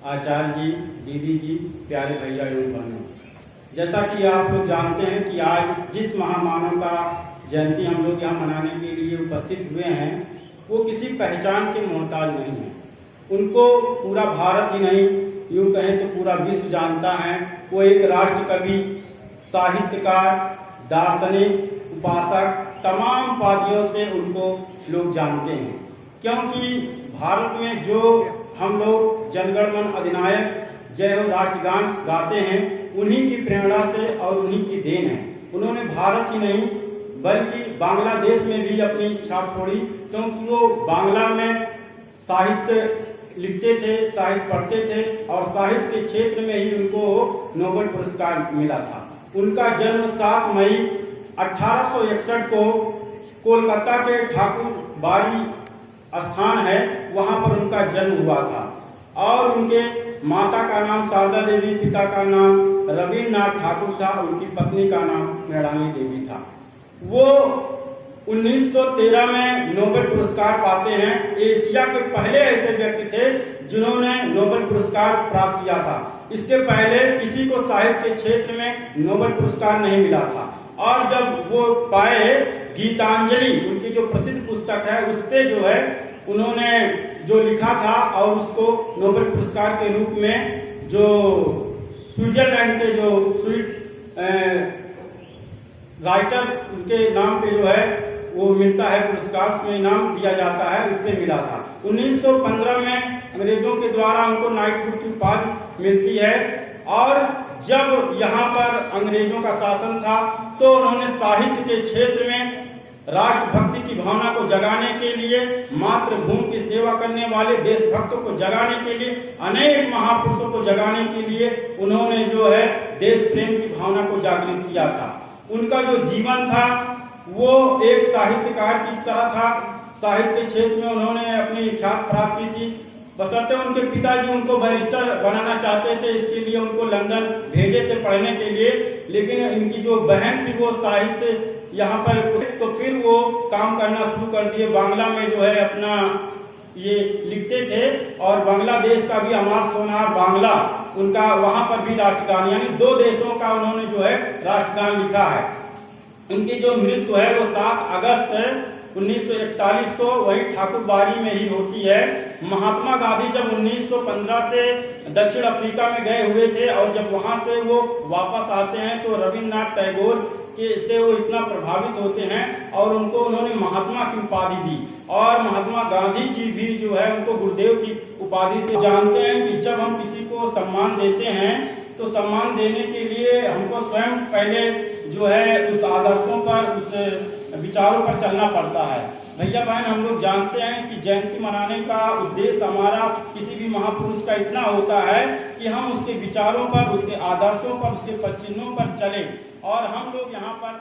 आचार्य जी, दीदी जी, प्यारे भैया एवं बहनों, जैसा कि आप लोग जानते हैं कि आज जिस महामानव का जयंती हम लोग यहाँ मनाने के लिए उपस्थित हुए हैं, वो किसी पहचान के मोहताज नहीं है। उनको पूरा भारत ही नहीं, यूँ कहें तो पूरा विश्व जानता है। वो एक राष्ट्र कवि, साहित्यकार, दार्शनिक, उपासक, तमाम उपाधियों से उनको लोग जानते हैं। क्योंकि भारत में जो हम लोग जनगण मन अधिनायक जय हो राष्ट्रगान गाते हैं, उन्हीं की प्रेरणा से और उन्हीं की देन है। उन्होंने भारत ही नहीं बल्कि बांग्लादेश में भी अपनी छाप छोड़ी, क्योंकि वो बांग्ला में साहित्य लिखते थे, साहित्य पढ़ते थे और साहित्य के क्षेत्र में ही उनको नोबेल पुरस्कार मिला था। उनका जन्म 7 मई 1861 को कोलकाता के ठाकुर बाड़ी स्थान है, वहां पर उनका जन्म हुआ था। और उनके माता का नाम शारदा देवी, पिता का नाम रविन्द्रनाथ ठाकुर था, उनकी पत्नी का नाम मृणाली देवी था। वो 1913 में नोबेल पुरस्कार पाते हैं। एशिया के पहले ऐसे व्यक्ति थे जिन्होंने नोबेल पुरस्कार प्राप्त किया था। इसके पहले किसी को साहित्य के क्षेत्र में नोबेल पुरस्कार नहीं मिला था। और जब वो पाए, गीतांजलि उनकी जो प्रसिद्ध पुस्तक है, उस पे जो है उन्होंने जो लिखा था और उसको नोबेल पुरस्कार के रूप में जो स्विट्जरलैंड के जो राइटर्स उनके नाम पे जो है वो मिलता है पुरस्कार, उसमें इनाम दिया जाता है, उस पे मिला था। 1915 में अंग्रेजों के द्वारा उनको नाइटहुड की उपाधि मिलती है। और जब यहाँ पर अंग्रेजों का शासन था तो उन्होंने साहित्य के क्षेत्र में राष्ट्रभक्ति की भावना को जगाने के लिए, मातृभूमि की सेवा करने वाले देशभक्तों को जगाने के लिए, अनेक महापुरुषों को जगाने के लिए उन्होंने जो है देश प्रेम की भावना को जागृत किया था। उनका जो जीवन था वो एक साहित्यकार की तरह था। साहित्य के क्षेत्र में उन्होंने अपनी ख्याति प्राप्त की थी। बशर्ते उनके पिताजी उनको बैरिस्टर बनाना चाहते थे, इसके लिए उनको लंदन भेजे थे पढ़ने के लिए, लेकिन इनकी जो बहन थी वो साहित्य यहाँ पर, तो फिर वो काम करना शुरू कर दिए। बांग्ला में जो है अपना ये लिखते थे और बांग्लादेश का भी हमारा सोनार बांग्ला, उनका वहां पर भी राष्ट्रगान, यानी 2 देशों का उन्होंने जो है राष्ट्रगान लिखा है। उनकी जो मृत्यु है वो 7 अगस्त 1941 को वही ठाकुरबाड़ी में ही होती है। महात्मा गांधी जब 1915 से दक्षिण अफ्रीका में गए हुए थे और जब वहां से वो वापस आते हैं तो रविन्द्रनाथ टैगोर के से वो इतना प्रभावित होते हैं और उनको उन्होंने महात्मा की उपाधि दी। और महात्मा गांधी जी भी जो है उनको गुरुदेव की उपाधि से जानते हैं कि जब हम किसी को सम्मान देते हैं तो सम्मान देने के लिए हमको स्वयं पहले जो है उस आदर्शों पर, उस विचारों पर चलना पड़ता है। भैया बहन, हम लोग जानते हैं कि जयंती मनाने का उद्देश्य हमारा किसी भी महापुरुष का इतना होता है कि हम उसके विचारों पर, उसके आदर्शों पर, उसके पदचिन्हों पर चलें। और हम लोग यहाँ पर